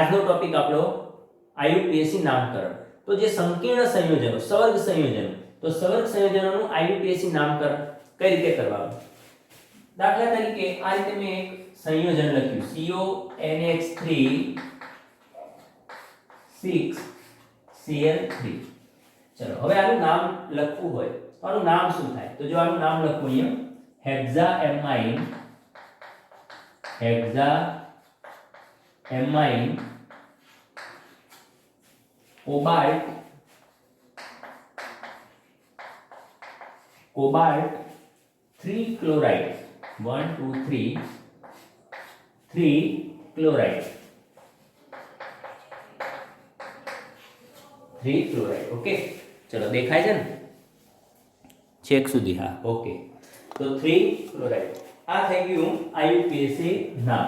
આજનો ટોપિક આપણો આઈયુપીએસસી નામકરણ. તો જે સંકીર્ણ સંયોજનો, સવર્ગ સંયોજનો, તો સવર્ગ સંયોજનોનું આઈયુપીએસસી નામકરણ કઈ રીતે કરવાનું? દાખલા તરીકે આ રીતે મેં એક સંયોજન લખ્યું CONH3 6Cl3. ચલો હવે આનું નામ લખવું હોય તો આનું નામ શું થાય? તો જો આનું નામ લખવું અહીંયા hexaammine cobalt 3 chloride 1 2 3 chloride 3 chloride. Okay, ચલો દેખાય છે ને છેક સુધી? હા, ઓકે. તો 3 ક્લોરાઇડ આ થઈ ગયું આઈયુપીએસી નામ.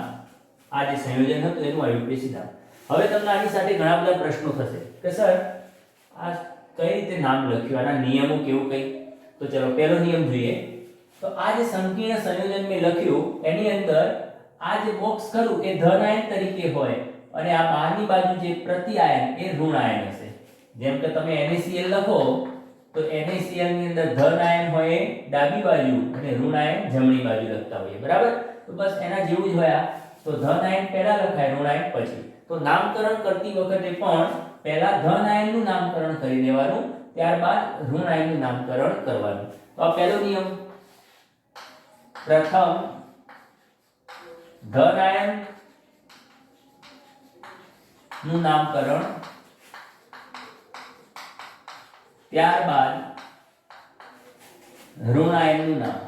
આ જે સંયોજન હતું એનું આઈયુપીએસી નામ. હવે તમને આની સાથે ઘણા બધા પ્રશ્નો થશે કે સર આ કઈ રીતે નામ લખ્યું, આના નિયમો કેવું કઈ? તો ચલો પહેલો નિયમ જોઈએ. તો આ જે સંકીર્ણ સંયોજન મેં લખ્યું એની અંદર આ જે બોક્સ ખરું એ ધન આયન તરીકે હોય અને આ બહારની બાજુ જે પ્રતિ આયન એ ઋણ આયન હશે. જેમ કે તમે NaCl લખો તો NaCl ની અંદર ધન આયન હોય ડાબી બાજુ અને ઋણ આયન જમણી બાજુ લખતા હોઈએ, બરાબર? તો બસ એના જેવું જ હોય. તો ધન આયન પહેલા લખાય, ઋણ આયન પછી. તો નામકરણ કરતી વખતે પણ પહેલા ધન આયનનું નામકરણ કરી દેવાનું, ત્યારબાદ ઋણ આયનનું નામકરણ કરવાનું. તો આ પહેલો નિયમ. પ્રથમ ધન આયન નું નામકરણ, ત્યારબાદ ઋણ આયનનું નામકરણ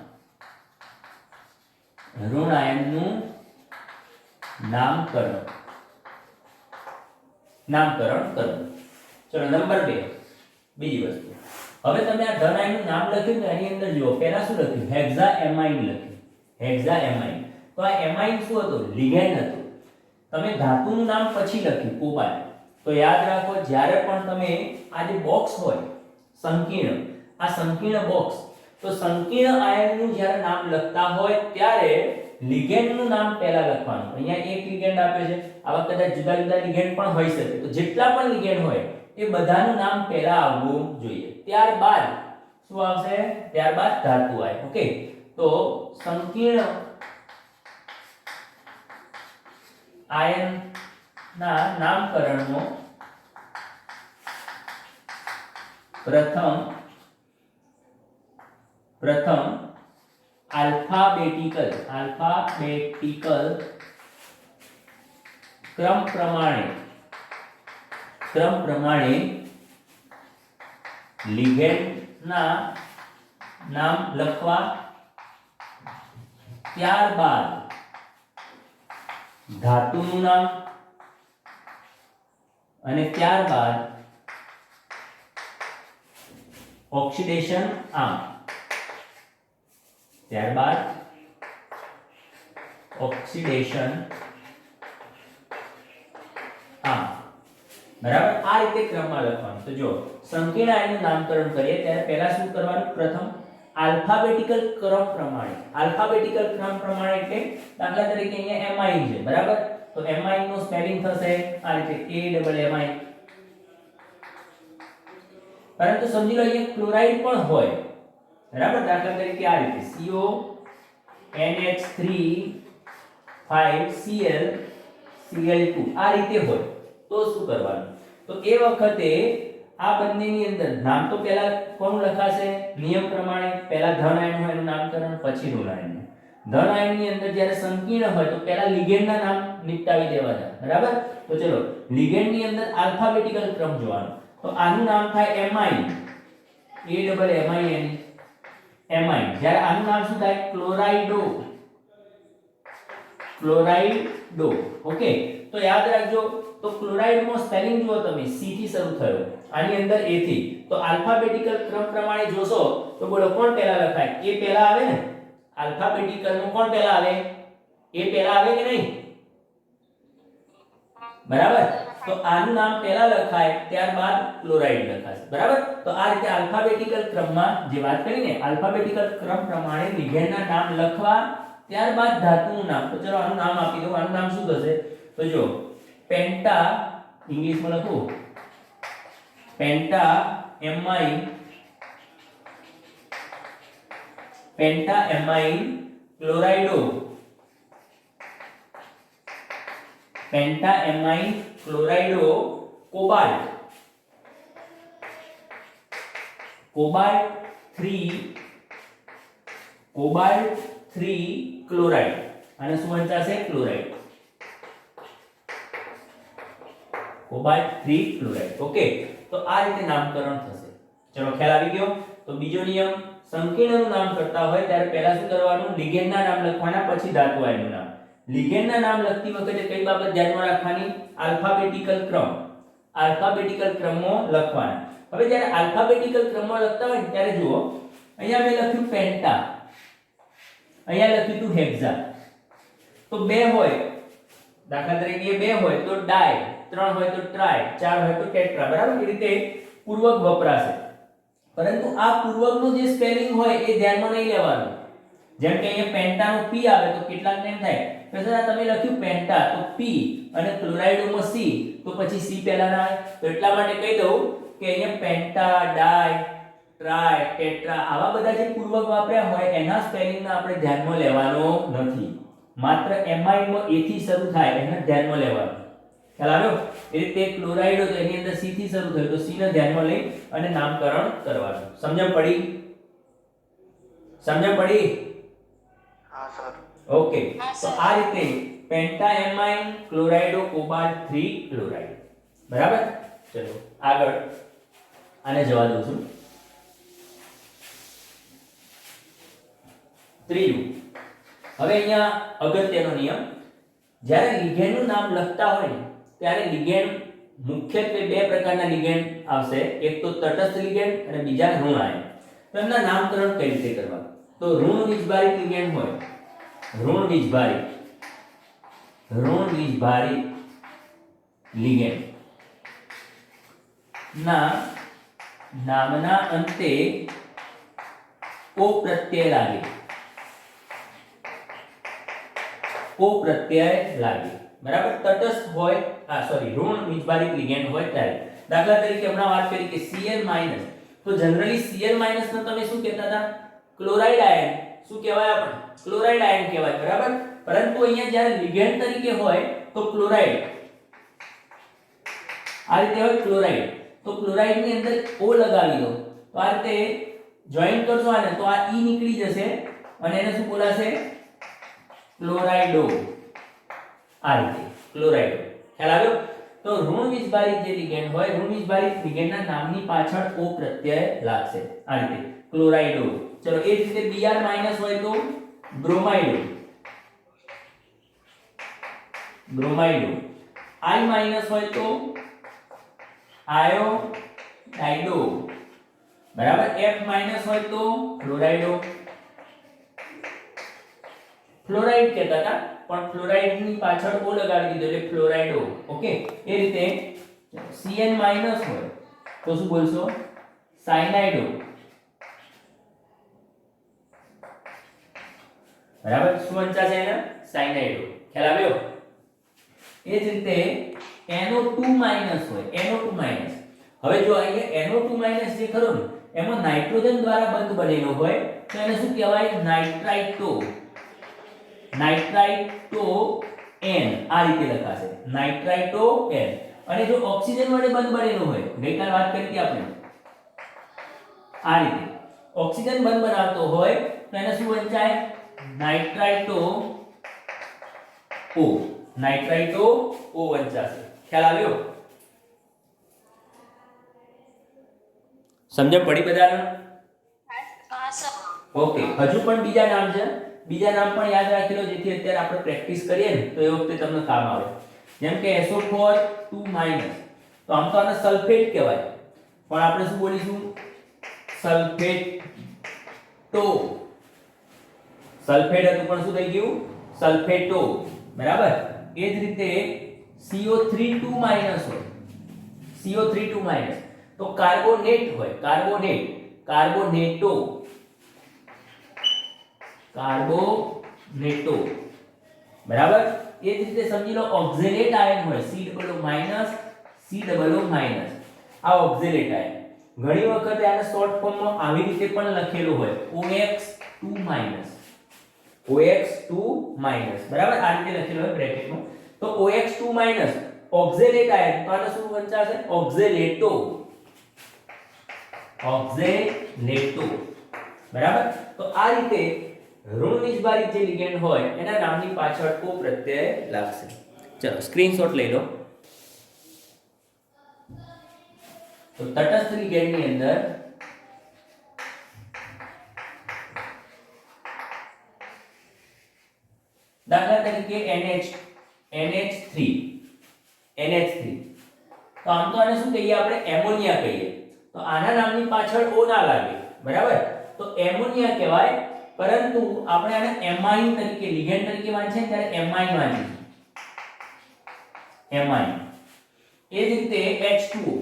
કરવું. ચલો નંબર 2, બીજી વસ્તુ. હવે તમે આ ધન આયનનું નામ લખ્યું તો એની અંદર જુઓ પહેલા શું લખ્યું? હેક્સાએમાઇન લખ્યું. હેક્સાએમાઇન. તો આ એમાઇન શું હતું? લિગેન્ડ હતું. તમે ધાતુનું નામ પછી લખ્યું કોબાલ્ટ. તો યાદ રાખો જ્યારે પણ તમે આ જે બોક્સ હોય સંકીર્ણ, આ સંકીર્ણ બોક્સ, તો સંકીર્ણ આયનનું જ્યારે નામ લખતા હોય ત્યારે લિગેન્ડનું નામ પહેલા લખવાનું. અહીંયા એક લિગેન્ડ આપ્યો છે, આવા કદાચ જુદા જુદા લિગેન્ડ પણ હોઈ શકે. તો જેટલા પણ લિગેન્ડ હોય એ બધાનું નામ પહેલા આવવું જોઈએ. ત્યારબાદ શું આવશે? ત્યારબાદ ધાતુ આયન. ઓકે, તો સંકીર્ણ આયનના નામકરણનો પ્રથમ આલ્ફાબેટિકલ ક્રમ પ્રમાણે લિગેન્ડના નામ લખવા, ત્યારબાદ ધાતુનું નામ અને ત્યારબાદ ઓક્સિડેશન આર્મ. ત્યારબાદ ઓક્સિડેશન આર્મ. બરાબર? આ રીતે ક્રમમાં લખવાનું. તો જો સંકીર્ણ આયનનું નામકરણ કરીએ ત્યારે પહેલા શું કરવાનું? પ્રથમ આલ્ફાબેટિકલ ક્રમ પ્રમાણે. આલ્ફાબેટિકલ ક્રમ પ્રમાણે એટલે દાખલા તરીકે અહીંયા એમાઇન છે, બરાબર? તો એમાઇન નું સ્પેલિંગ થશે આ રીતે AMMI. પરંતુ સમજી લો અહીંયા ક્લોરાઇડ પણ હોય, બરાબર? દાખલા તરીકે આ રીતે CONH3 5Cl2 આ રીતે હોય તો શું કરવાનું? તો એ વખતે આ બંનેની અંદર નામ તો પહેલા કોનું લખાશે? નિયમ પ્રમાણે પહેલા ધન આયન હોય એનું નામકરણ, પછી ઋણ આયન. ધન આયનની અંદર જ્યારે સંકીર્ણ હોય તો પહેલા લિગેન્ડના નામ નિપટાવી દેવાના, બરાબર? તો ચલો લિગેન્ડની અંદર આલ્ફાબેટિકલ ક્રમ જોવાનો. તો આનું નામ થાય એમાઇન, AMMIN, એમાઇન. જ્યારે આનું નામ શું થાય? ક્લોરાઇડો. ઓકે, તો યાદ રાખજો. તો ક્લોરાઇડનો સ્પેલિંગ જુઓ તમે, C થી શરૂ થયો, આની અંદર A થી. તો આલ્ફાબેટિકલ ક્રમ પ્રમાણે જોશો તો બોલો કોણ પહેલા લખાય? A પહેલા આવે ને? આલ્ફાબેટિકલ નું કોણ પહેલા આવે? A પહેલા આવે કે નહીં? બરાબર? તો આનું નામ પહેલા લખાય, ત્યારબાદ ક્લોરાઇડ લખાશે, બરાબર? તો આ રીતે આલ્ફાબેટિકલ ક્રમમાં જે વાત કરીને આલ્ફાબેટિકલ ક્રમ પ્રમાણે લિગેન્ડના નામ લખવા, ત્યારબાદ ધાતુનું નામ. તો ચલો આનું નામ આપી દઉં. આનું નામ શું થશે? તો જો પેન્ટા ઇંગ્લિશમાં લખું penta ammine chlorido penta ammine chlorido cobalt 3 chloride અને શું વંચાશે ક્લોરાઇડ કોબાલ્ટ 3 ક્લોરાઇડ ઓકે તો આ રીતે નામકરણ થશે ચલો ખ્યાલ આવી ગયો તો બીજો નિયમ સંકીર્ણનું નામ કરતા હોય ત્યારે પહેલા શું કરવાનું લિગેન્ડના નામ લખવાના પછી ધાતુ આયનનું નામ લિગેન્ડના નામ લખતી વખતે કઈ બાબત ધ્યાનમાં રાખવાની આલ્ફાબેટિકલ ક્રમમાં લખવાના હવે જ્યારે આલ્ફાબેટિકલ ક્રમમાં લખતા હોય ત્યારે જુઓ અહીંયા મેં લખ્યું પેન્ટા અહીંયા લખ્યું હતું હેક્ઝા તો બે હોય દાખલા તરીકે બે હોય તો ડાય ત્રણ હોય તો ટ્રાય ચાર હોય તો ટેટ્રા બરાબર એ રીતે પૂર્વક વપરાશે પરંતુ આ પૂર્વકનું જે સ્પેલિંગ હોય એ ધ્યાનમાં નહીં લેવાનું જેમ કે અહીંયા પેન્ટાનો પી આવે તો કેટલાકને એમ થાય કે સર તમે લખ્યું પેન્ટા તો પી અને ક્લોરાઇડોમાં સી તો પછી સી પહેલા ના આવે તો એટલા માટે કહી દઉં કે અહીંયા પેન્ટા ડાય ટ્રાય ટેટ્રા આવા બધા જે પૂર્વક વાપર્યા હોય એના સ્પેલિંગને આપણે ધ્યાનમાં લેવાનો નથી માત્ર એમાઇનમાં એ થી શરૂ થાય એને ધ્યાનમાં લેવાનું ખ્યાલ આવ્યો એ રીતે ક્લોરાઇડો તો એની અંદર સી થી શરૂ થયો તો સી ને ધ્યાનમાં લઈ અને નામકરણ કરવાનું સમજણ પડી હા સર ઓકે તો આ રીતે પેન્ટા એમાઇન ક્લોરાઇડો કોબાલ્ટ 3 ક્લોરાઇડ બરાબર ચલો આગળ આને જવા દઉં છું ત્રીજું હવે અહીંયા અગત્યનો નિયમ જ્યારે લિગેન્ડનું નામ લખતા હોય ને ત્યારે લિગેન્ડ મુખ્યત્વે બે પ્રકારના લિગેન્ડ આવશે એક તો તટસ્થ લિગેન્ડ અને બીજા ઋણ આયન તો એમના નામકરણ કઈ રીતે કરવા તો ઋણ વીજભારિત લિગેન્ડ હોય ઋણ વીજભારિત લિગેન્ડ ના નામના અંતે ઓ પ્રત્યય લાગે બરાબર તટસ્થ હોય ઋણ વીજભારિત લિગેન્ડ હોય ત્યારે દાખલા તરીકે હમણાં વાત કરી કે Cl- તો જનરલી Cl- ને તમે શું કહેતા હતા ક્લોરાઇડ આયન શું કહેવાય આપણે ક્લોરાઇડ આયન કહેવાય બરાબર પરંતુ અહીંયા જ્યારે લિગેન્ડ તરીકે હોય તો ક્લોરાઇડ આ રીતે હોય ક્લોરાઇડ તો ક્લોરાઇડ ની અંદર O લગાવી દો તો આ રીતે જોઈન કરશો આને તો આ E નીકળી જશે અને એને શું બોલાશે ક્લોરાઇડો આ રીતે ક્લોરાઇડો ખ્યાલ આવ્યો તો ઋણ વીજભારિત જે લિગેન્ડ હોય ઋણ વીજભારિત લિગેન્ડના નામની પાછળ O પ્રત્યય લાગશે આ રીતે ક્લોરાઇડો ચલો એ જ રીતે Br- હોય તો બ્રોમાઇડો I- હોય તો આયોડાઇડો બરાબર F- હોય તો ફ્લોરાઇડો ફ્લોરાઇડ કહેતા હતા પણ ફ્લોરાઇડ ની પાછળ ઓ લગાવી દીધો એટલે ફ્લોરાઇડો ઓકે એ રીતે Cn- હોય તો શું બોલશો સાયનાઇડો બરાબર શું વંચાશે એને સાયનાઇડો ખ્યાલ આવ્યો એ જ રીતે NO2- હોય NO2- હવે જો અહીંયા NO2- જે ખરો ને એમાં નાઇટ્રોજન દ્વારા બંધ બનેલો હોય તો એને શું કહેવાય નાઇટ્રાઇટો N આ રીતે લખાશે નાઇટ્રાઇટો N અને જો ઓક્સિજન વડે બંધ બનેલો હોય ગઈકાલ વાત કરી હતી આપણે આ રીતે ઓક્સિજન બંધ બનાવતો હોય તો એને શું વંચાય નાઇટ્રાઇટો O વંચાશે ખ્યાલ આવ્યો સમજણ પડી બધાને ઓકે હજુ પણ બીજા નામ છે બીજા નામ પણ યાદ રાખી લો જેથી અત્યારે આપણે પ્રેક્ટિસ કરીએ ને તો એ વખતે તમને કામ આવે જેમ કે SO4 તો આમ તો આને સલ્ફેટ કહેવાય પણ આપણે શું બોલીશું સલ્ફેટો સલ્ફેટ હતું પણ શું થઈ ગયું સલ્ફેટો બરાબર એ જ રીતે CO3 હોય CO3 તો કાર્બોનેટ હોય કાર્બોનેટો બરાબર એ જ રીતે સમજી લો ઓક્ઝેલેટ આયન હોય COO માઈનસ આ ઓક્ઝેલેટ આયન ઘણી વખત આને શોર્ટ ફોર્મમાં આવી રીતે પણ લખેલું હોય OX2 માઈનસ બરાબર આ રીતે લખેલું હોય બ્રેકેટમાં તો OX2 માઈનસ ઓક્ઝેલેટ આયન તો આને શું વંચાશે ઓક્ઝેલેટો બરાબર તો આ રીતે ઋણ નિજભારિત જે લિગેન્ડ હોય એના નામની પાછળ કો પ્રત્યય લાગશે ચલો સ્ક્રીનશોટ લઈ લો તો તટસ્થ લિગેન્ડ ની અંદર દાખલા તરીકે NH3 તો આમ તો આને શું કહીએ આપણે એમોનિયા કહીએ તો આના નામની પાછળ O ના લાગે બરાબર તો એમોનિયા કહેવાય પરંતુ આપણે આને એમાઇન તરીકે લિગેન્ડ તરીકે વાંચીએ ત્યારે એમાઇન વાંચીએ એમાઇન એ જ રીતે H2O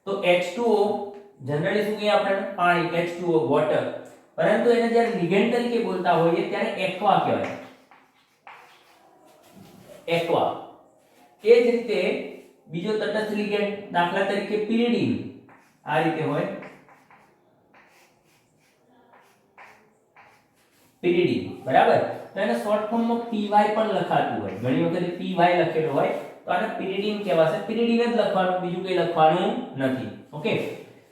તો H2O જનરલી શું કહીએ આપણે પાણી H2O વોટર પરંતુ એને જ્યારે લિગેન્ડ તરીકે બોલતા હોઈએ ત્યારે એક્વા કહેવાય એક્વા એ જ રીતે બીજો તટસ્થ લિગેન્ડ દાખલા તરીકે પિરિડીન આ રીતે હોય પિરિડીન બરાબર તો એને શોર્ટ ફોર્મમાં PY પણ લખાતું હોય ઘણી વખત PY લખેલું હોય તો આને પિરિડીન કહેવાશે પિરિડીન જ લખવાનું બીજું કંઈ લખવાનું નથી ઓકે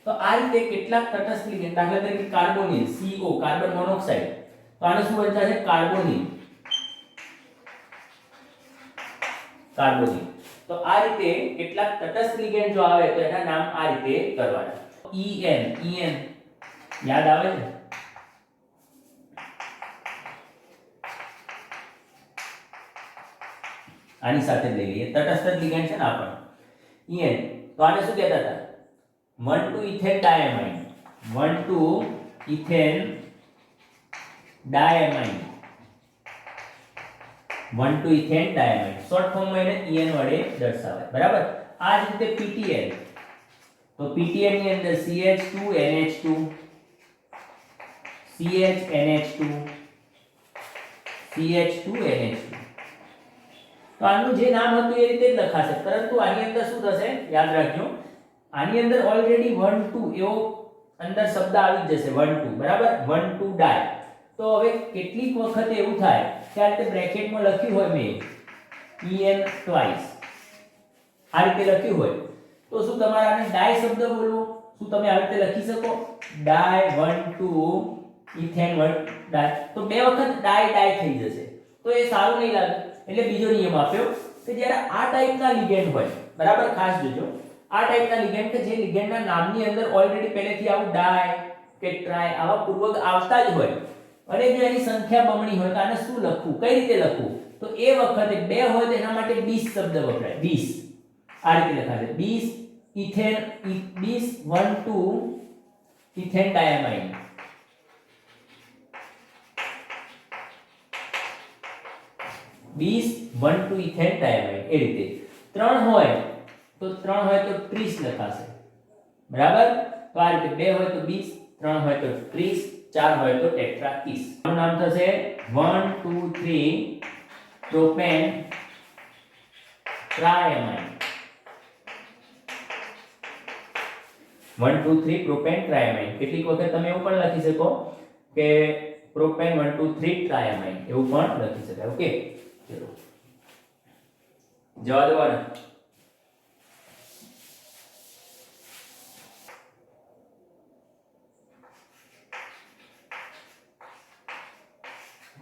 તો આ રીતે કેટલાક તટસ્થ લિગેન્ડ દાખલા તરીકે કાર્બોનિલ CO કાર્બન મોનોક્સાઇડ તો આને શું વંચાશે કાર્બોનિલ તો આ રીતે કેટલાક તટસ્થ લિગેન્ડ જો આવે તો એના નામ આ રીતે કરવાના EN યાદ આવે છે આની સાથે લઈ લઈએ તટસ્થ લિગેન્ડ છે ને આપણને EN તો આને શું કહેતા હતા 1,2 ઇથેન ડાયમાઇન 1,2 ઇથેન ડાયમાઇન 1,2 ઇથેન ડાયમાઇન શોર્ટ ફોર્મમાં એને EN વડે દર્શાવાય બરાબર આ જ રીતે PTN તો PTN ની અંદર CH2NH2 CHNH2 CH2NH2 તો આનું જે નામ હતું એ રીતે જ લખાશે પરંતુ આની અંદર શું થશે યાદ રાખજો આની અંદર ઓલરેડી 1,2 એવો અંદર શબ્દ આવી જ જશે 1,2 બરાબર 1,2 ડાય તો હવે કેટલીક વખત એવું થાય કે આ રીતે બ્રેકેટમાં લખ્યું હોય મેં EN ટ્વાઇસ આ રીતે લખ્યું હોય તો શું તમારે આને ડાય શબ્દ બોલવો શું તમે આ રીતે લખી શકો ડાય 1,2 ઇથેન 1 ડાય તો બે વખત ડાય થઈ જશે તો એ સારું નહીં લાગે એટલે બીજો નિયમ આપ્યો કે જ્યારે આ ટાઈપના લિગેન્ડ હોય બરાબર ખાસ જોજો આ ટાઈપના લિગેન્ડ કે જે લિગેન્ડના નામની અંદર ઓલરેડી પહેલેથી આવું ડાય કે ટ્રાય આવા પૂર્વક આવતા જ હોય અને જો એની સંખ્યા બમણી હોય તો આને શું લખવું કઈ રીતે લખવું તો એ વખતે બે હોય તો એના માટે 20 શબ્દ વપરાય 20 આ રીતે લખાશે 20 ઇથેન 1,2 ઇથેન ડાયમાઇન 1,2 ઇથેન ડાયમાઇન એ રીતે 3 હોય તો 30 લખાશે બરાબર તો આ રીતે 2 હોય તો 20 3 હોય તો 30 4 હોય તો ટેટ્રા 30 આનું નામ થશે 1 2 3 પ્રોપેન ટ્રાયમાઇન 1 2 3 પ્રોપેન ટ્રાયમાઇન કેટલીક વખત તમે એવું પણ લખી શકો કે પ્રોપેન 1 2 3 ટ્રાયમાઇન એવું પણ લખી શકાય ઓકે ચલો જવા દેવાના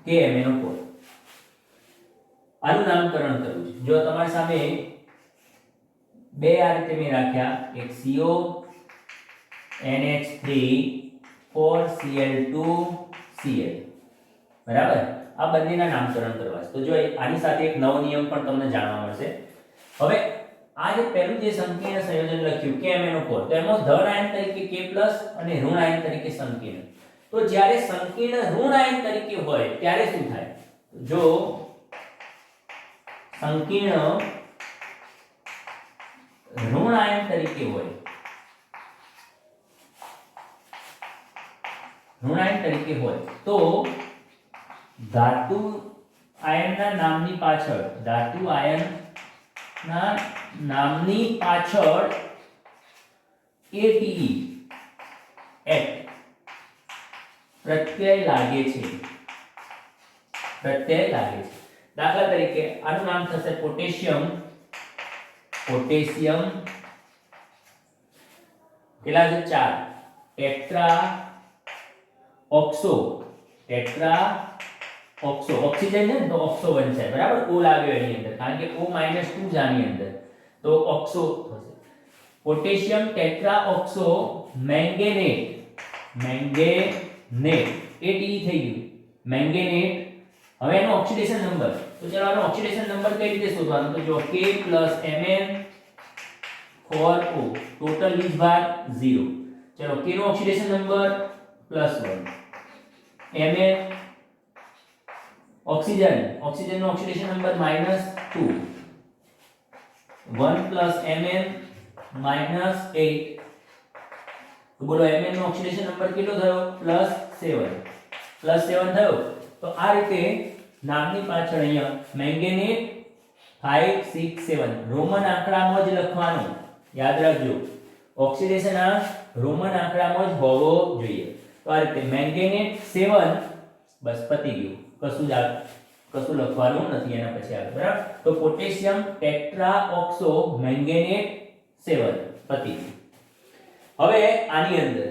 KMnO4 આનું નામકરણ કરવું છે જો તમારી સામે બે આ રીતે મેં રાખ્યા એક CO NH3 4Cl2 Cl બરાબર આ બંનેના નામકરણ કરવા છે તો જો આની સાથે એક નવો નિયમ પણ તમને જાણવા મળશે હવે આ જે પહેલું જે સંકીર્ણ સંયોજન લખ્યું KMnO4 તો એમાં ધન આયન તરીકે K+ અને ઋણ આયન તરીકે સંકીર્ણ તો જ્યારે સંકીર્ણ ઋણ આયન તરીકે હોય ત્યારે શું થાય જો સંકીર્ણ ઋણ આયન તરીકે હોય તો ધાતુ આયનના નામની પાછળ, ધાતુ આયનના નામની પાછળ ATE એટ પ્રત્યય લાગે છે. પ્રત્યય લાગે છે. દાખલા તરીકે આનું નામ થશે પોટેશિયમ. પોટેશિયમ કેટલા છે? 4. Tetra oxo. Tetra oxo oxygen છે ને તો ઓક્સો બનશે, બરાબર. O લાગ્યો એની અંદર કારણ કે O - 2 છે આની અંદર, તો ઓક્સો થશે. Potassium tetra oxo manganate. Manganate ATE થઈ ગયું. મેંગેનેટ. હવે એનો ઓક્સિડેશન નંબર, તો ચલો આનો ઓક્સિડેશન નંબર કઈ રીતે શોધવાનો? તો જો K + Mn4O ટોટલ ઇઝ બાર 0. ચલો K નો ઓક્સિડેશન નંબર +1, Mn ઓક્સિજન નો ઓક્સિડેશન નંબર -2, 1 + Mn -8. તો બોલો Mn નો ઓક્સિડેશન નંબર કેટલો થયો? +7. +7 થયો. તો આ રીતે નામની પાછળ અહીંયા મેંગેનેટ 5 6 7 રોમન આંકડામાં જ લખવાનું, યાદ રાખજો. ઓક્સિડેશન આ રોમન આંકડામાં જ હોવો જોઈએ. તો આ રીતે મેંગેનેટ 7, બસ પતી ગયું. કશું લખવાનું નથી એના પછી આગળ, બરાબર. તો પોટેશિયમ ટેટ્રા ઓક્સો મેંગેનેટ 7 પતી ગયું. હવે આની અંદર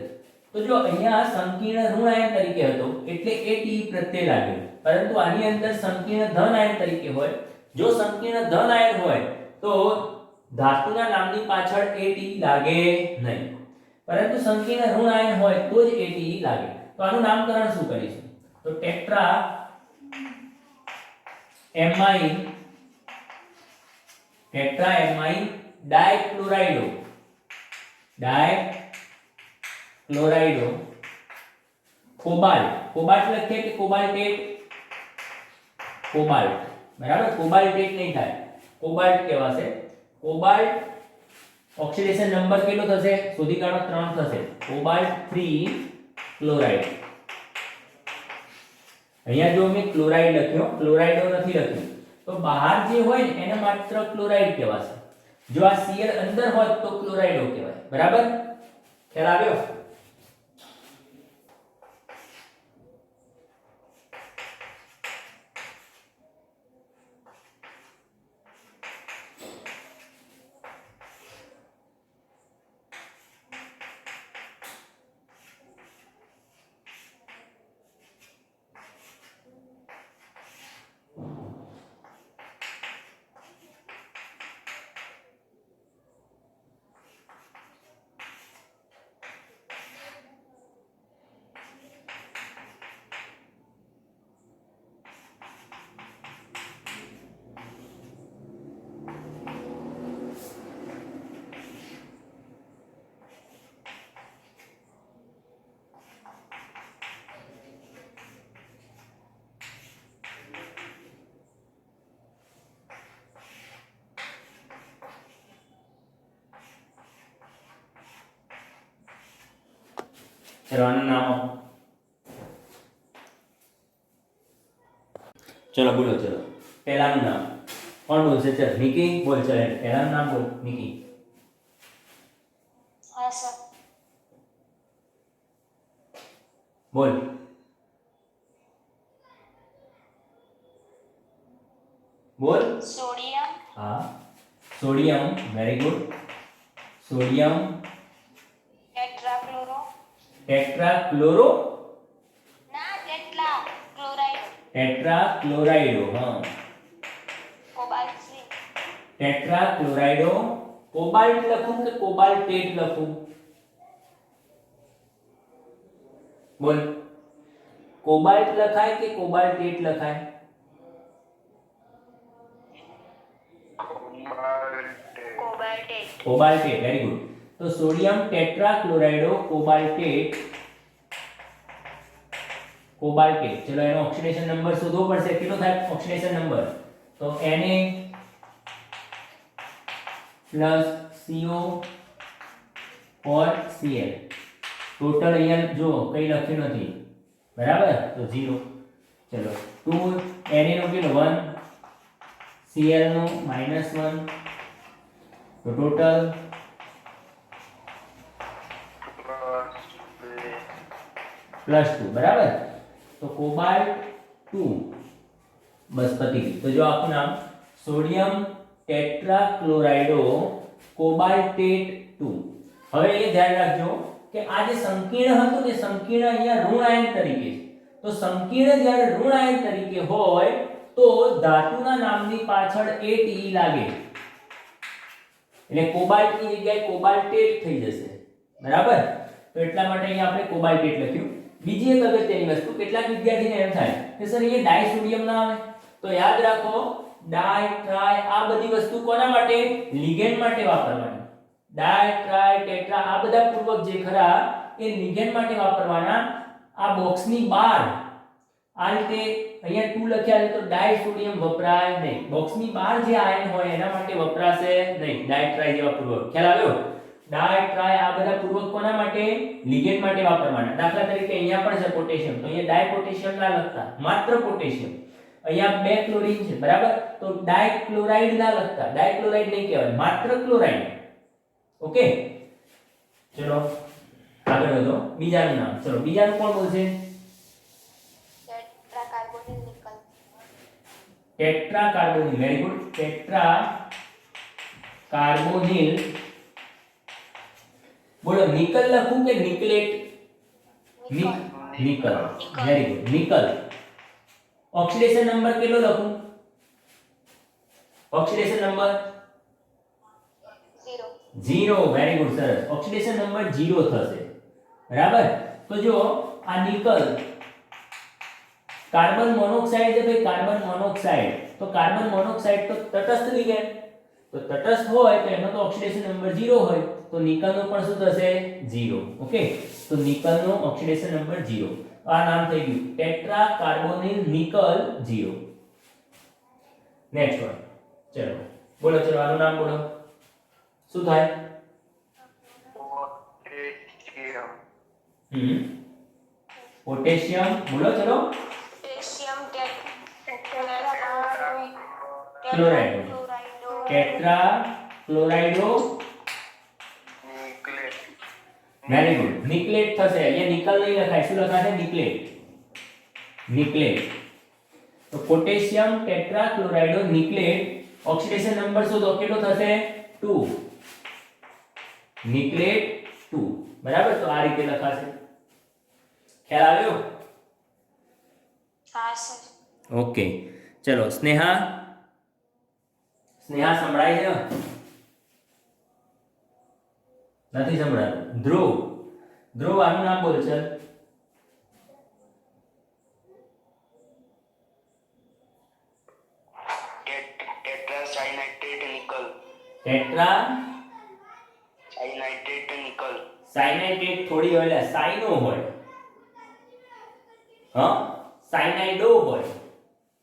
તો જો અહીંયા સંકીર્ણ ઋણ આયન તરીકે હતો એટલે ATE પ્રત્યય લાગ્યો, પરંતુ આની અંદર સંકીર્ણ ધન આયન તરીકે હોય. જો સંકીર્ણ ધન આયન હોય તો ધાતુના નામની પાછળ ATE લાગે નહીં, પરંતુ સંકીર્ણ ઋણ આયન હોય તો જ ATE લાગે. તો આનું નામકરણ શું કરીશું? તો ટેટ્રા એમાઇન ડાયક્લોરાઇડો. ડાયક્લોરાઇડો કોબાલ્ટ. કોબાલ્ટ લખીએ કે કોબાલ્ટેટ? કોબાલ્ટ, બરાબર. કોબાલ્ટેટ નહીં થાય, કોબાલ્ટ કહેવાશે. કોબાલ્ટ ઓક્સિડેશન નંબર કેટલો થશે? શોધી કાઢો. 3 થશે. Cobalt 3 chloride. અહીંયા જો મેં ક્લોરાઇડ લખ્યો, ક્લોરાઇડો નથી લખ્યું, તો બહાર જે હોય ને એને માત્ર ક્લોરાઇડ કહેવાશે. જો આ Cl અંદર હોત તો ક્લોરાઇડો કહેવાય, બરાબર. ખ્યાલ આવ્યો? ચલો આનું નામ આપો. ચલો બોલો. ચલો પહેલાનું નામ કોણ બોલશે? ચલ નિકી બોલ. ચલ પહેલાનું નામ બોલ નિકી. હા સર. બોલ. બોલ. સોડિયમ. હા, સોડિયમ. Very good. સોડિયમ ટેટ્રાક્લોરો. ટેટ્રાક્લોરો. ના, ટેટ્રાક્લોરાઇડ. ટેટ્રાક્લોરાઇડો. હા, કોબાલ્ટ 3. ટેટ્રાક્લોરાઇડો. કોબાલ્ટ લખું કે કોબાલ્ટેટ લખું? બોલ. કોબાલ્ટ લખાય કે કોબાલ્ટેટ લખાય? કોબાલ્ટેટ. કોબાલ્ટેટ. Very good. તો સોડિયમ ટેટ્રાક્લોરાઇડો કોબાલ્ટેટ. કોબાલ્ટેટ. ચલો એનો ઓક્સિડેશન નંબર શોધવો પડશે. કેટલો થાય ઓક્સિડેશન નંબર? તો Na + CO or Cl. Total અહીંયા જો કઈ લખ્યું નથી, બરાબર, તો 0. ચલો 2 Na નો કેટલો 1 Cl નો -1 તો ટોટલ +2 બરાબર તો કોબાલ્ટ 2 બસ પતી ગયું તો જો આખું નામ સોડિયમ ટેટ્રાક્લોરાઇડો કોબાલ્ટેટ 2 હવે એ ધ્યાન રાખજો કે આ જે સંકીર્ણ હતું ને સંકીર્ણ અહીંયા ઋણ આયન તરીકે છે તો સંકીર્ણ જ્યારે ઋણ આયન તરીકે હોય તો ધાતુના નામની પાછળ ATE લાગે એટલે કોબાલ્ટ ની જગ્યાએ કોબાલ્ટેટ થઈ જશે બરાબર તો એટલા માટે અહીંયા આપણે કોબાલ્ટેટ લખ્યું બીજી એક અગત્યની વસ્તુ કેટલાક વિદ્યાર્થીને એમ થાય કે સર એ ડાઈ સોડિયમ ના આવે તો યાદ રાખો ડાઈ ટ્રાય આ બધી વસ્તુ કોના માટે લિગેન્ડ માટે વાપરવાની ડાઈ ટ્રાય ટેટ્રા આ બધા પૂર્વક જે ખરા એ લિગેન્ડ માટે વાપરવાના આ બોક્સની બહાર આ રીતે અહીંયા 2 લખ્યા છે તો ડાઈ સોડિયમ વપરાય નહીં બોક્સની બહાર જે આયન હોય એના માટે વપરાશે નહીં ડાઈ ટ્રાય જેવા પૂર્વક ખ્યાલ આવ્યો ડાઈ ટ્રાય આ બધા પૂર્વક કોના માટે લિગેન્ડ માટે વાપરવાના દાખલા તરીકે અહીંયા પણ છે પોટેશિયમ તો અહીંયા ડાઈ પોટેશિયમ ના લખતા માત્ર પોટેશિયમ અહીંયા 2 ક્લોરીન છે બરાબર તો ડાઈ ક્લોરાઇડ ના લખતા ડાઈ ક્લોરાઇડ નહીં કહેવાય માત્ર ક્લોરાઇડ ઓકે ચલો આગળ વધો બીજાનું નામ ચલો બીજાનું કોણ બોલશે tetracarbonyl nickel tetra carbonyl very good tetra carbonyl બોલો નિકલ લખું કે nickelate nickel very good nickel oxidation number કેટલો લખું ઓક્સિડેશન નંબર 0 વેરી ગુડ સરસ ઓક્સિડેશન નંબર 0 થશે બરાબર તો જો આ નિકલ કાર્બન મોનોક્સાઇડ છે ભાઈ કાર્બન મોનોક્સાઇડ તો કાર્બન મોનોક્સાઇડ તો તટસ્થ લિગેન્ડ તો તટસ્થ હોય તો એનો તો ઓક્સિડેશન નંબર 0 હોય તો નિકલ નો પણ શું થશે 0 ઓકે તો નિકલ નો ઓક્સિડેશન નંબર 0 આ નામ થઈ ગયું tetra carbonyl nickel 0 next one ચલો બોલો ચલો આનું નામ બોલો શું થાય પોટેશિયમ બોલો ચલો potassium chloride tetra chlorido very good nickelate થશે અહીંયા નિકલ નહીં લખાય શું લખાશે નિકલેટ નિકલેટ તો potassium tetra chlorido nickelate oxidation number શોધો કેટલો થશે 2 નિકલેટ 2 બરાબર તો આ રીતે લખાશે ખ્યાલ આવ્યો હા સર ઓકે ચલો સ્નેહા સ્નેહા સંભળાય છે નથી સંભળાતું ધ્રુવ ધ્રુવ આનું નામ બોલ ચલ ટેટ્રાસાયનાઇડેટ નિકલ ટેટ્રા સાયનાઇડેટ નિકલ સાયનાઇડેટ થોડી હોય સાઇનો હોય સાયનાઇડો હોય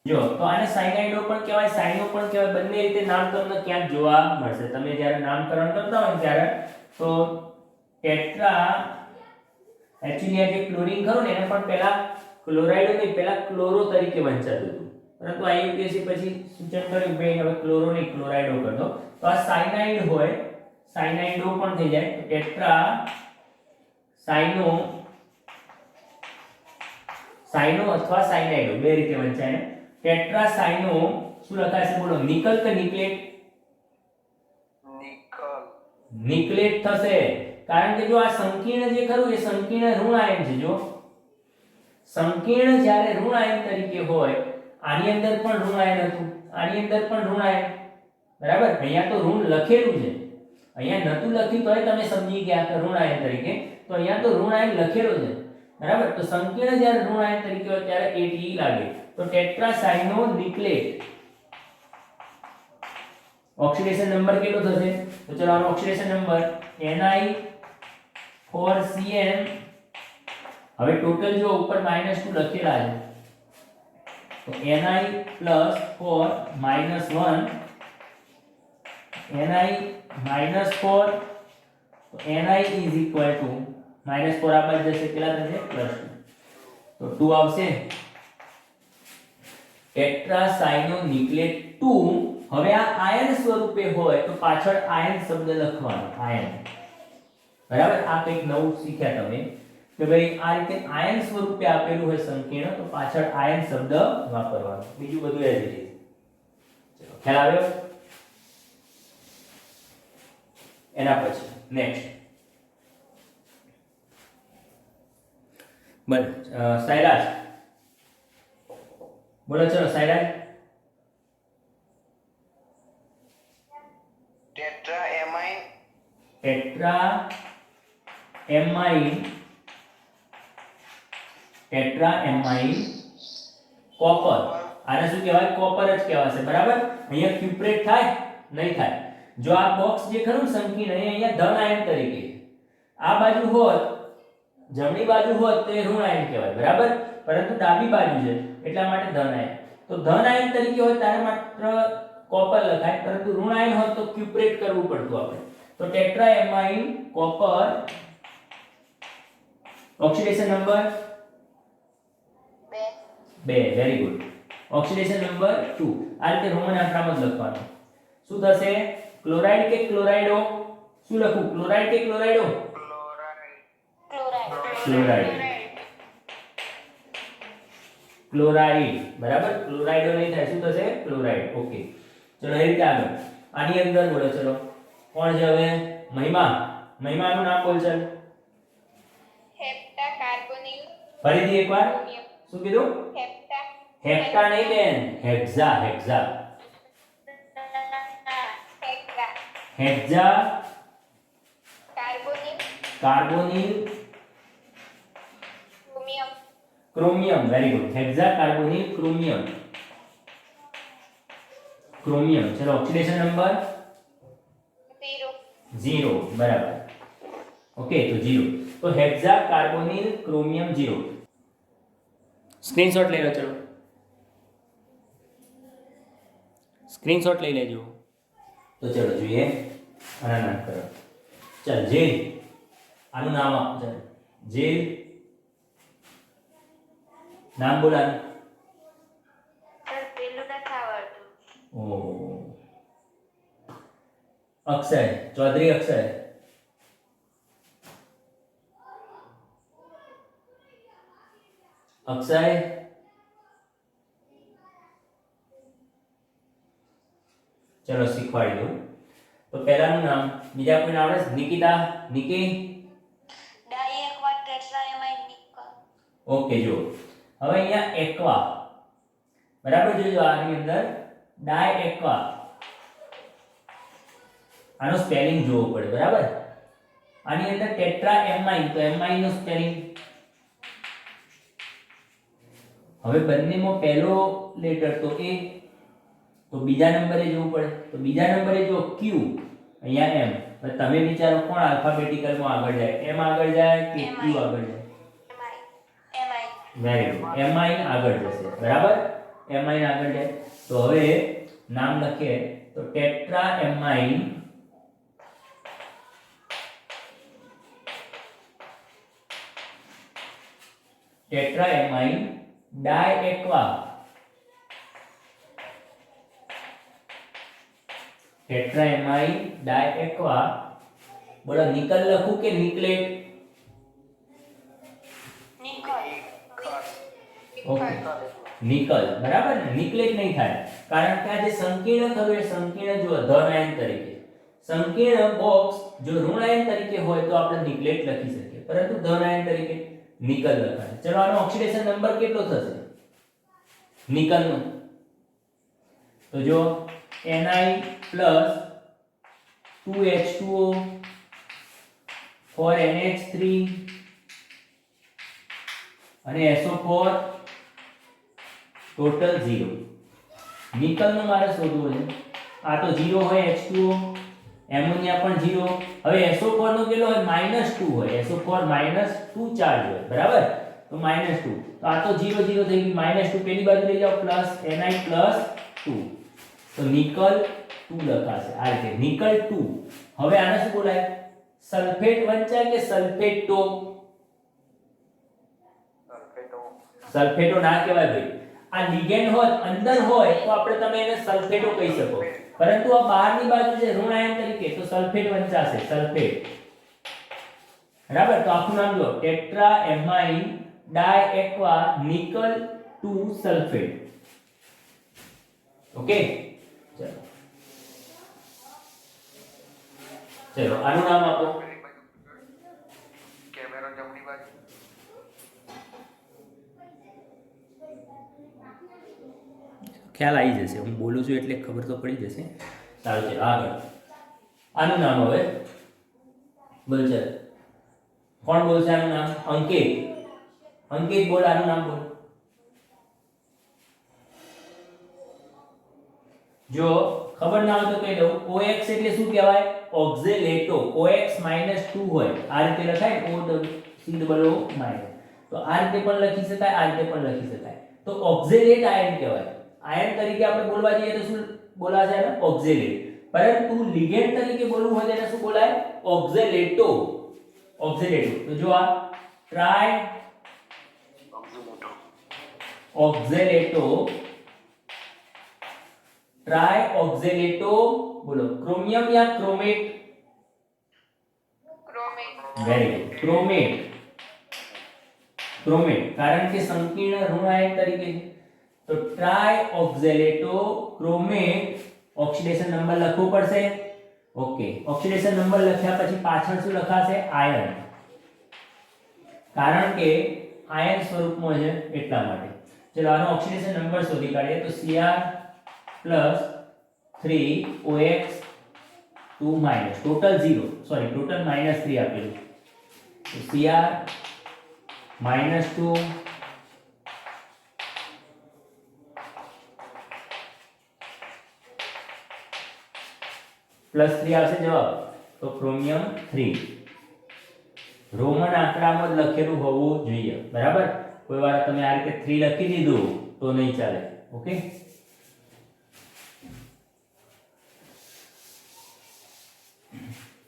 જો તો આને સાયનાઇડો પણ કહેવાય સાઇનો પણ કહેવાય બંને રીતે નામ તમને ક્યાંક જોવા મળશે તમે જ્યારે નામકરણ કરતા હોય ત્યારે તો ટેટ્રા એક્ચ્યુઅલી આ જે ક્લોરીન ખરું ને એને પણ પહેલા ક્લોરાઇડો નહીં પહેલા ક્લોરો તરીકે વંચાતું હતું પરંતુ આઈયુપીએસસી પછી સૂચન કર્યું ભાઈ હવે ક્લોરો નહીં ક્લોરાઇડો કર દો તો આ સાયનાઇડ હોય સાયનાઇડો પણ થઈ જાય તો ટેટ્રા સાઇનો સાઇનો અથવા સાયનાઇડો બે રીતે વંચાય ટેટ્રા સાઇનો શું લખાશે બોલો નિકલ કે નિકલેટ નિકલ નિકલેટ થશે કારણ કે જો આ સંકીર્ણ જે ખરું એ સંકીર્ણ ઋણ આયન છે જો સંકીર્ણ જ્યારે ઋણ આયન તરીકે હોય આની અંદર પણ ઋણ આયન હતું આની અંદર પણ ઋણ આયન બરાબર અહીંયા તો ઋણ લખેલું છે અહીંયા નતું લખ્યું તોય તમે સમજી ગયા કે ઋણ આયન તરીકે તો અહીંયા તો ઋણ આયન લખેલું છે બરાબર તો સંકીર્ણ જ્યારે ઋણ આયન તરીકે હોય ત્યારે ATE લાગે તો ટેટ્રાસાયનો નિકલેટ ઓક્સિડેશન નંબર કેટલો થશે તો ચલો આનો ઓક્સિડેશન નંબર Ni4Cn હવે ટોટલ જો ઉપર -2 લખેલા છે તો Ni +4 -1 Ni -4 તો Ni is equal to -4 આ બાજુ જશે કેટલા થશે +2 તો 2 આવશે ટેટ્રાસાયનોનિક્લેટ 2 હવે આ આયન સ્વરૂપે હોય તો પાછળ આયન શબ્દ લખવાનો આયન બરાબર આ કંઈક નવું શીખ્યા તમે કે ભાઈ આ રીતે આયન સ્વરૂપે આપેલું હોય સંકીર્ણ તો પાછળ આયન શબ્દ વાપરવાનો બીજું બધું એજ રીતે ચલો ખ્યાલ આવ્યો એના પછી નેક્સ્ટ બોલ સાયરાજ બોલો ચલો સાયરાજ ટેટ્રાએમાઇન કોપર આને શું કહેવાય કોપર જ કહેવાશે બરાબર અહીંયા ક્યુપ્રેટ થાય નહીં થાય જો આ બોક્સ જે ખરું સંકીર્ણ અહીંયા ધન આયન તરીકે આ બાજુ હોત જમણી બાજુ હોત તો એ ઋણ આયન કહેવાય બરાબર પરંતુ ડાબી બાજુ છે એટલા માટે ધન આયન તો ધન આયન તરીકે હોય ત્યારે માત્ર કોપર લખાય પરંતુ ઋણ આયન હોત તો ક્યુપ્રેટ કરવું પડતું આપણે તો tetraammine copper oxidation number 2 very good oxidation number 2 આ રીતે રોમન આંકડામાં જ લખવાનું શું થશે ક્લોરાઇડ કે ક્લોરાઇડો શું લખું ક્લોરાઇડ કે ક્લોરાઇડો ક્લોરાઇડ ક્લોરાઇડ બરાબર ક્લોરાઇડો નહીં થાય શું થશે ક્લોરાઇડ ઓકે ચલો એ રીતે આગળ આની અંદર બોલો ચલો કોણ છે હવે મહિમાનું નામ બોલ ચાલ હેપ્ટા કાર્બોનિલ ફરીથી એકવાર શું કીધું હેપ્ટા હેપ્ટા નહીં બેન hexa hecta hexa carbonyl chromium very good hexa carbonyl chromium ચલો ઓક્સિડેશન નંબર 0 બરાબર ઓકે તો 0 તો હેક્ઝા કાર્બોનિલ ક્રોમિયમ 0 સ્ક્રીનશોટ લઈ લો ચલો સ્ક્રીનશોટ લઈ લેજો તો ચલો જોઈએ આના નામ કરો ચાલ જેલ આનું નામ આપો ચાલ જેલ નામ બોલાનું સર પેલું નથી આવડતું ઓ અક્ષય ચૌધરી અક્ષય અક્ષય ચલો શીખવાડી દઉં તો પહેલાનું નામ બીજા કોઈ નામ આવડે નિકિતા નિકી ડાઈ એકવાર ટેટ્રાએમાઇન નિકલ ઓકે જો હવે અહીંયા એક્વા બરાબર જોજો આની અંદર ડાય એક્વા આનો સ્પેલિંગ જોવો પડે બરાબર આની અંદર ટેટ્રાએમાઇન તો એમાઇન નો સ્પેલિંગ હવે બંનેમાં પહેલો લેટર તો એ તો બીજા નંબરે જોવું પડે તો બીજા નંબરે જો ક્યુ અહીંયા એમ હવે તમે વિચારો કોણ આલ્ફાબેટિકલ માં આગળ જાય એમ આગળ જાય કે ક્યુ આગળ જાય વેરી ગુડ એમાઇન આગળ જશે બરાબર એમાઇન આગળ જાય તો હવે નામ લખીએ તો ટેટ્રાએમાઇન ડાયએક્વા ટેટ્રાએમાઇન ડાયએક્વા બોલો નિકલ લખું કે નિકલેટ ઓકે નિકલ બરાબર ને નિકલેટ નહીં થાય કારણ કે આ જે સંકીર્ણ ખરું એ સંકીર્ણ જો ધન આયન તરીકે સંકીર્ણ બોક્સ જો ઋણ આયન તરીકે હોય તો આપણે નિકલેટ લખી શકીએ પરંતુ ધન આયન તરીકે નિકલ લખાય ચલો આનો ઓક્સિડેશન નંબર કેટલો થશે નિકલ નો તો જો Ni+ 2H2O 4NH3 અને SO4 ટોટલ 0 નિકલ નું મારે શોધવું છે આ તો 0 હોય H2O એમોનિયા પણ 0 હવે SO4 નો કેટલો હોય -2 હોય SO4 -2 ચાર્જ હોય બરાબર તો -2 તો આ તો 0 0 થઈ ગયું -2 પેલી બાજુ લઈ જાઓ પ્લસ Ni+2 તો નિકલ 2 લખાશે આ રીતે નિકલ 2 હવે આને શું બોલાય સલ્ફેટ વંચાય કે સલ્ફેટો ના કહેવાય ભાઈ આ લિગેન્ડ હોત અંદર હોય તો આપણે તમે એને સલ્ફેટો કહી શકો, પરંતુ આ બહારની બાજુ છે ઋણ આયન તરીકે, તો સલ્ફેટ વંચાશે, સલ્ફેટ. બરાબર. તો આખું નામ લો, tetra ammine diaqua nickel 2 sulphate. Okay, ચલો ચલો આનું નામ આપો. કેમેરો જમણી બાજુ. ખ્યાલ આવી જશે, હું બોલું છું એટલે ખબર તો પડી જશે. સારું છે, આગળ આનું નામ હવે બોલ. ચાલ, કોણ બોલશે આનું નામ? અંકિત. અંકિત બોલ, આનું નામ બોલ. જો ખબર ના હોય તો કહી દઉં, OX એટલે શું કહેવાય? ઓક્ઝેલેટો. OX -2 હોય, આ રીતે લખાય OCOO-. તો આ રીતે પણ લખી શકાય, આ રીતે પણ લખી શકાય. તો ઓક્ઝેલેટ આયન કહેવાય. આયન તરીકે આપણે બોલવા જઈએ તો શું બોલાશે? એને ઓક્ઝેલેટ. પરંતુ લિગેન્ડ તરીકે બોલવું હોય તો એને શું બોલાય? ઓક્ઝેલેટો. ઓક્ઝેલેટો. તો જો આ ટ્રાય ઓક્ઝેલેટો, ટ્રાય ઓક્ઝેલેટો બોલો. ક્રોમિયમ યા chromate? Chromate. Very good, chromate. Chromate કારણ કે સંકીર્ણ ઋણ આયન તરીકે. તો tri oxalato chromate. Oxidation number લખવો પડશે. ઓકે, ઓક્સિડેશન નંબર લખ્યા પછી પાછળ શું લખાશે? આયન. કારણ કે આયન સ્વરૂપમાં છે એટલા માટે. ચલો આનો ઓક્સિડેશન નંબર શોધી કાઢીએ. તો Cr+3OX 2- ટોટલ 0, સોરી ટોટલ -3 આપેલું. તો Cr -2 +3 આવશે જવાબ. તો ક્રોમિયમ 3 રોમન આંકડામાં જ લખેલું હોવું જોઈએ. બરાબર. કોઈ વાર તમે આ રીતે 3 લખી દીધું તો નહીં ચાલે. ઓકે,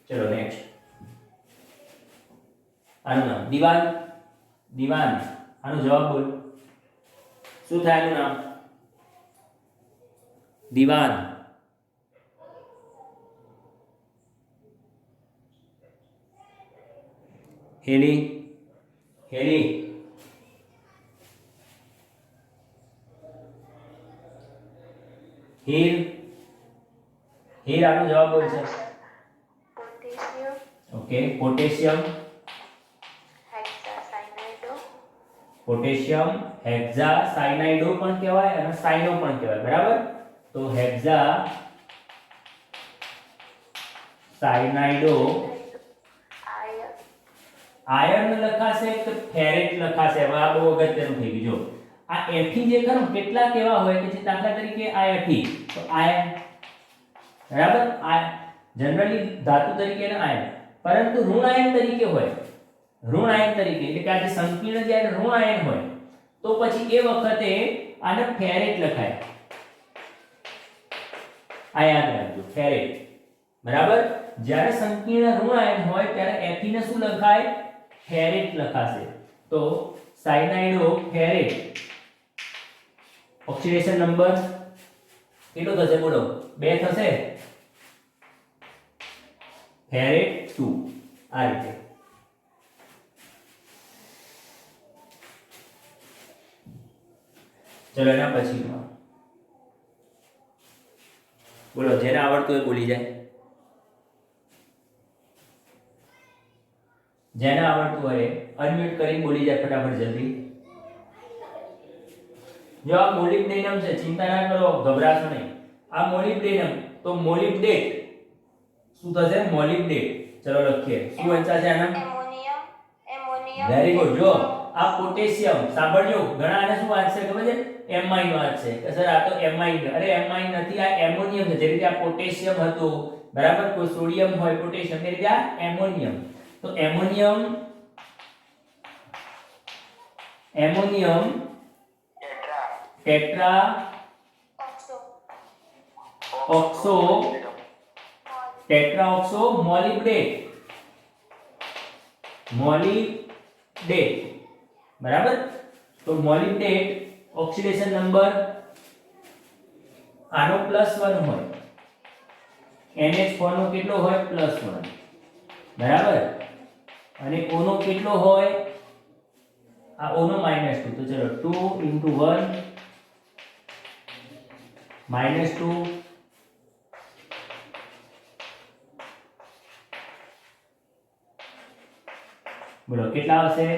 ચલો નેક્સ્ટ. આનું નામ દીવાન. દીવાન આનો જવાબ બોલ. શું થાય આનું નામ? દીવાન. હેલી. હેલી. હીર. હીર આનો જવાબ બોલ છે. Potassium. Okay, potassium. Hexacyanido. Potassium hexacyanido પણ કહેવાય અને સાયનો પણ કહેવાય. બરાબર. તો હેક્સાસાયનાઇડો. આયર્ન. આયર્ન લખાશે કે ફેરેટ લખાશે? હવે આ બહુ અગત્યનું થઈ ગયું. જો આ Fe જે ખરું કેટલા કેવા હોય કે જે દાખલા તરીકે આ Fe, તો આયર્ન. બરાબર. આ જનરલી ધાતુ તરીકે ને આયર્ન, પરંતુ ઋણ આયન તરીકે હોય. ઋણ આયન તરીકે એટલે કે આ જે સંકીર્ણ જ્યારે ઋણ આયન હોય તો પછી એ વખતે આને ફેરેટ લખાય. આ યાદ રાખજો, ફેરેટ. બરાબર. જ્યારે સંકીર્ણ ઋણ આયન હોય ત્યારે Fe ને શું લખાય? ફેરેટ લખાશે. તો સાયનાઇડો ફેરેટ. ઓક્સિડેશન નંબર કેટલો થશે બોલો? 2 થશે. ફેરેટ 2. આ રીતે. ચલો એના પછી બોલો, જેને આવડતું એ બોલી જાય. જેને આવડતું હોય અનમ્યુટ કરી બોલી જાય ફટાફટ જલ્દી. જો આ મોલિબ્ડેનમ છે, ચિંતા ના કરો, ગભરાશો નહીં. આ મોલિબ્ડેનમ, તો મોલિબ્ડેટ શું થશે? મોલિબ્ડેટ. ચલો લખીએ. શું વંચાશે આના? એમોનિયમ. એમોનિયમ. Very good. જો આ પોટેશિયમ, સાંભળજો, ઘણા આને શું વાંચશે ખબર છે? એમાઇન વાંચશે કે સર આ તો એમાઇન. અરે એમાઇન નથી, આ એમોનિયમ છે. જે રીતે આ પોટેશિયમ હતું, બરાબર, કોઈ સોડિયમ હોય પોટેશિયમ, એ રીતે આ એમોનિયમ. તો ammonium, ammonium tetra oxo tetra oxo molybdate. Molybdate. બરાબર. તો મોલિબ્ડેટ ઓક્સિડેશન નંબર આનો +1 હોય, NH4 નો કેટલો હોય +1, બરાબર, અને O નો કેટલો હોય, આ O નો -2, તો ચલો 2 * 1 -2 બોલો કેટલા આવશે,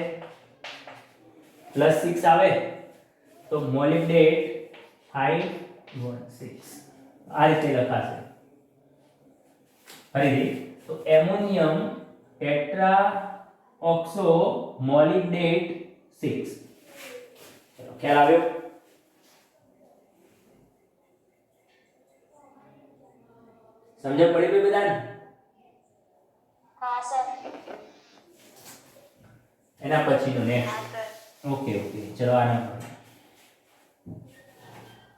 +6 આવે, તો મોલિબ્ડેટ 516 આ રીતે લખાશે. ફરીથી તો એમોનિયમ ટેટ્રા ઓક્સો મોલિબ્ડેટ 6. ચલો ખ્યાલ આવ્યો? સમજણ પડી ગઈ બધાને? હા સર. એના પછીનો નેક્સ્ટ. હા સર. ઓકે ઓકે ચલો આના પર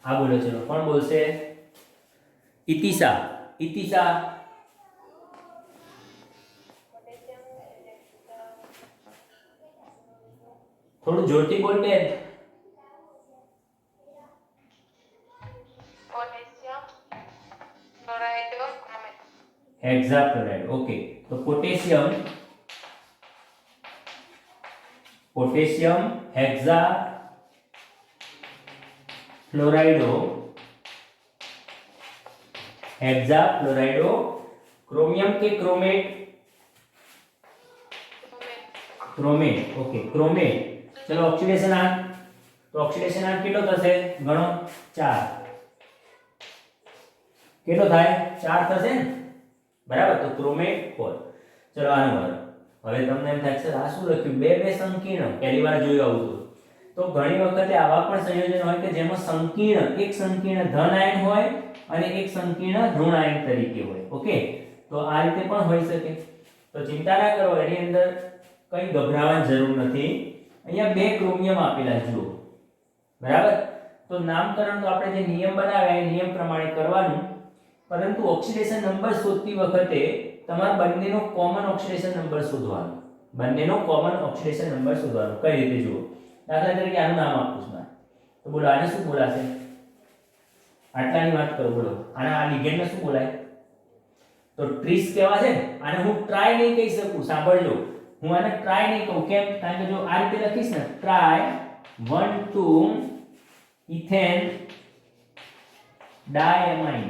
આ બોલો, ચલો કોણ બોલશે? ઇતિશા. ઇતિશા થોડું જોરથી બોલ બેન. Potassium chloride chromate. Hexafluoride. Okay, તો પોટેશિયમ હેક્ઝા ફ્લોરાઇડો ક્રોમિયમ કે ક્રોમેટ? ક્રોમેટ. ઓકે ક્રોમેટ. ચલો ઓક્સિડેશન આંક, તો ઓક્સિડેશન આંક કેટલો થશે ગણો? 4. કેટલો થાય? 4 થશે ને, બરાબર, તો ક્રોમેટ 4. ચલો આનો વારો. હવે તમને એમ થાય સર આ શું લખ્યું, બે સંકીર્ણ, પહેલી વાર જોયું આવું તો ઘણી વખતે આવા પણ સંયોજન હોય કે જેમાં સંકીર્ણ, એક સંકીર્ણ ધન આયન હોય અને એક સંકીર્ણ ઋણ આયન તરીકે હોય. ઓકે, તો આ રીતે પણ હોઈ શકે, તો ચિંતા ના કરો, એની અંદર કઈ ગભરાવાની જરૂર નથી. અહીંયા બે ક્રોમિયમ આપેલા જુઓ, બરાબર, તો નામકરણ તો આપણે જે નિયમ બનાવ્યા એ નિયમ પ્રમાણે કરવાનું, પરંતુ ઓક્સિડેશન નંબર શોધતી વખતે તમારે બંનેનો કોમન ઓક્સિડેશન નંબર શોધવાનો, કઈ રીતે જુઓ? દાખલા તરીકે આનું નામ આપું છું, તો બોલો આને શું બોલાશે? આટલાની વાત કરો, બોલો આના આ લિગેન્ડને શું બોલાય? તો ટ્રીસ કહેવા છે ને. આને હું ટ્રાય નહીં કહી શકું, સાંભળજો, હું આને ટ્રાય નહીં કહું. કેમ? કારણ કે જો આ રીતે લખીશ ને, ટ્રાય 1,2 ઇથેન ડાયમાઇન,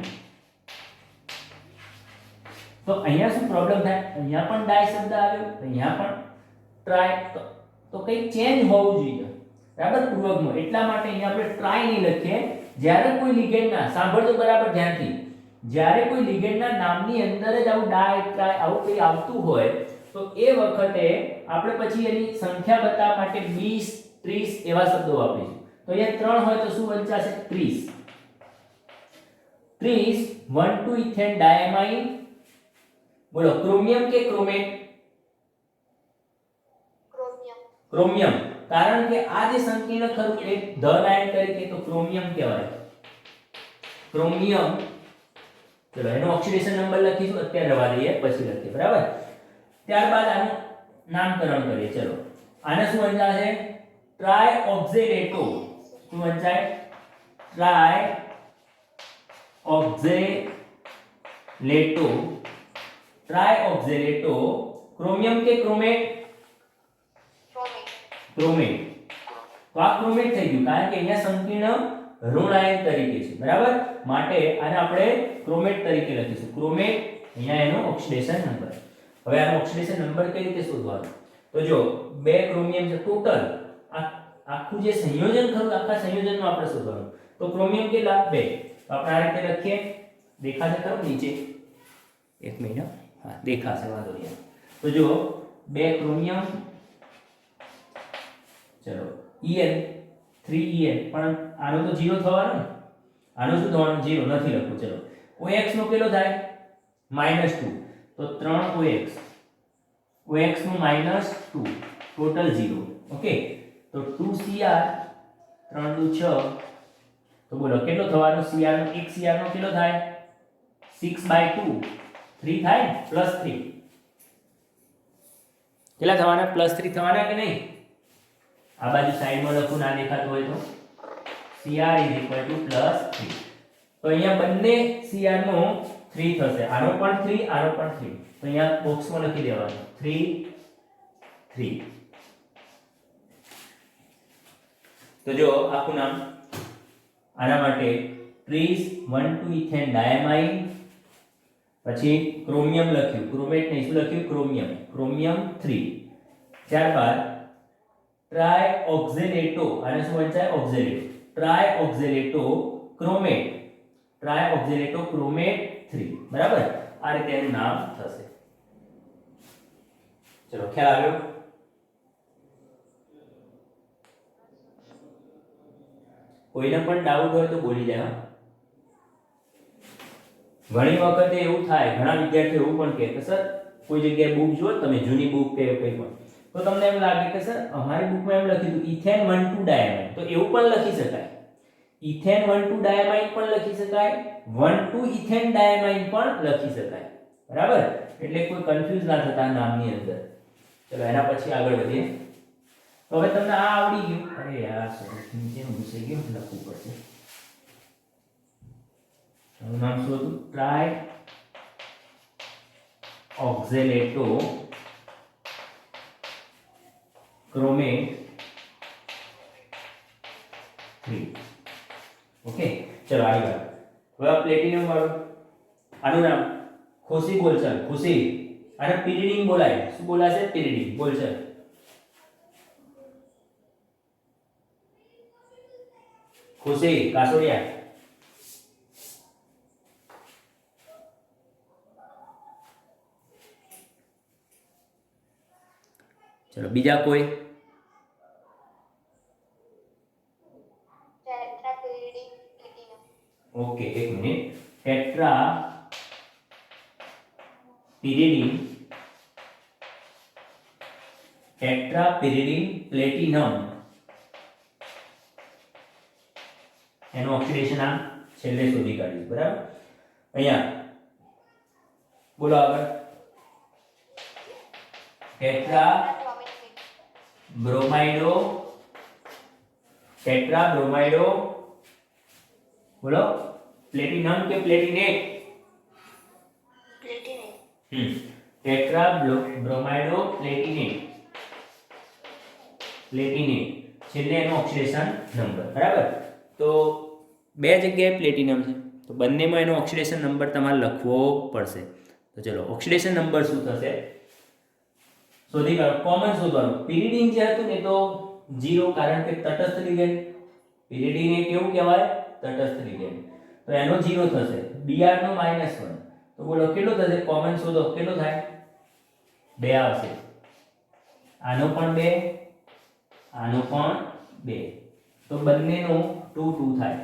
તો અહીંયા શું પ્રોબ્લેમ થાય? અહીંયા પણ ડાય શબ્દ આવ્યો, અહીંયા પણ ટ્રાય, તો કંઈ ચેન્જ હોવું જોઈએ, બરાબર, પૂર્વકમાં. એટલા માટે અહીંયા આપણે ટ્રાય નહીં લખીએ. જ્યારે કોઈ લિગેન્ડના, સાંભળજો બરાબર ધ્યાનથી, જ્યારે કોઈ લિગેન્ડના નામની અંદર જ આવું ડાય ટ્રાય આવું કંઈ આવતું હોય તો એ વખતે આપણે પછી એની સંખ્યા બતાવવા માટે 20, 30 એવા શબ્દો વાપરીશું. તો અહીંયા 3 હોય તો શું વંચાશે? 30. 1,2 ઇથેન ડાયમાઇન. બોલો ક્રોમિયમ કે ક્રોમેટ? ક્રોમિયમ. કારણ કે આ જે સંકીર્ણ ખરું એક ધન આયન તરીકે, તો ક્રોમિયમ કહેવાય. ક્રોમિયમ. ચલો એનો ઓક્સિડેશન નંબર લખીશું, અત્યારે રવા દઈએ, પછી લખીએ, બરાબર. ત્યારબાદ આનું નામકરણ કરીએ. ચલો આને શું વંચાશે? ટ્રાય ઓક્ઝેલેટો. શું વંચાય? ટ્રાય ઓક્ઝેલેટો. ક્રોમિયમ કે ક્રોમેટ? ક્રોમેટ. તો આ ક્રોમેટ થઈ ગયું, કારણ કે અહીંયા સંકીર્ણ ઋણ આયન તરીકે છે, બરાબર, માટે આને આપણે ક્રોમેટ તરીકે લખીશું. ક્રોમેટ, અહીંયા એનો ઓક્સિડેશન નંબર. હવે આનો ઓક્સિડેશન નંબર કઈ રીતે શોધવાનો? તો જો બે ક્રોમિયમ છે ટોટલ, આખું જે સંયોજન ખરું, આખા સંયોજનનું આપણે શોધવાનું. તો ક્રોમિયમ કેટલા? 2. તો આપણે આ રીતે લખીએ, દેખાશે ખરું નીચે? એક મિનિટ, હા દેખાશે, વાંધો નહીં. તો જો બે ક્રોમિયમ, ચલો En 3En, પણ આનો તો 0 થવાનો ને, આનો શું થવાનું? 0 નથી લખવું. ચલો OX નો કેટલો થાય? -2, તો 3 OX, OX નું -2, ટોટલ 0. ઓકે, તો 2Cr, 3 × 6, તો બોલો કેટલો થવાનો? Cr નો, એક Cr નો કેટલો થાય? 6/2, 3 થાય ને, +3. કેટલા થવાના? +3 થવાના કે નહીં? આ બાજુ સાઈડમાં લખું, ના દેખાતું હોય તો Cr is equal to plus 3. તો અહીંયા બંને Cr નો 3 થશે, આનો પણ 3, આનો પણ 3. તો અહીંયા બોક્સમાં લખી દેવાનું 3 3. તો જો આખું નામ આના માટે ટ્રીઝ 1,2 ઇથેન ડાયમાઇન, પછી ક્રોમિયમ લખ્યું, ક્રોમેટ નહીં, શું લખ્યું? Chromium, chromium 3. ત્યારબાદ ટ્રાયઓક્ઝેલેટો, આને શું વંચાય? ઓક્ઝેલેટો, ટ્રાયઓક્ઝેલેટો ક્રોમેટ, ટ્રાયઓક્ઝેલેટો ક્રોમેટ 3. બરાબર, આ રીતે એનું નામ થશે. ચલો ખ્યાલ આવ્યો? કોઈને પણ ડાઉટ હોય તો બોલી જાય. ઘણી વખતે એવું થાય, ઘણા વિદ્યાર્થીઓ એવું પણ કહે કે સર કોઈ જગ્યાએ બુક જો તમે જૂની બુક કે કંઈ પણ, તો તમને એમ લાગે કે સર અમારી બુકમાં એમ લખ્યું હતું ઇથેન 1,2 ડાયમાઇન, તો એવું પણ લખી શકાય. ઇથેન 1,2 ડાયમાઇન પણ લખી શકાય, 1,2 ઇથેન ડાયમાઇન પણ લખી શકાય. બરાબર, એટલે કોઈ કન્ફ્યુઝ ના થતા નામની અંદર. ચલો એના પછી આગળ વધીએ. તો હવે તમને આ આવડી ગયું. અરે યાર સોરી, નીચેનું ઘૂસી ગયું, લખવું પડશે. એનું નામ શું હતું? ટ્રાયઓક્ઝેલેટો ક્રોમેટ 3. ઓકે, ચલો આગળ વાત. હવે આ પ્લેટિનમ વાળું, આનું નામ ખુશી બોલ ચાલ, ખુશી. આને પિરિડીન બોલાય. શું બોલાશે? પિરિડીન બોલ ચાલ. ખુશી કાસોડિયા. ચલો બીજા કોઈ? ટેટ્રાપેરિડિન પ્લેટિનમ. ઓકે, એક મિનિટ. ટેટ્રા પિરિડીન, ટેટ્રાપિરિડીન પ્લેટિનમ, એનું ઓક્સિડેશન આ છેલ્લે શોધી કાઢ્યું. બરાબર, અહીંયા બોલો આગળ. ટેટ્રા બ્રોમાઇડો, ટેટ્રા બ્રોમાઇડો બોલો, પ્લેટિનમ કે પ્લેટિનેટ? પ્લેટિનેટ. ટેટ્રા બ્રોમાઇડો પ્લેટિનેટ, પ્લેટિનેટ છેલ્લે એનો ઓક્સિડેશન નંબર. બરાબર, તો બે જગ્યાએ પ્લેટિનમ છે, તો બંનેમાં એનો ઓક્સિડેશન નંબર તમારે લખવો પડશે. તો ચલો ઓક્સિડેશન નંબર શું થશે શોધી કાઢો. કોમન શોધવાનું. પિરિડીન જે હતું ને તો 0, કારણ કે તટસ્થ લિગેન્ડ. પિરિડીન એ કેવું કહેવાય? તટસ્થ લિગેન્ડ. તો એનો 0 થશે. Br નો -1. તો બોલો કેટલો થશે? કોમન શોધો, કેટલો થાય? 2 આવશે. આનો પણ 2, આનો પણ 2. તો બંનેનો 2 2 થાય.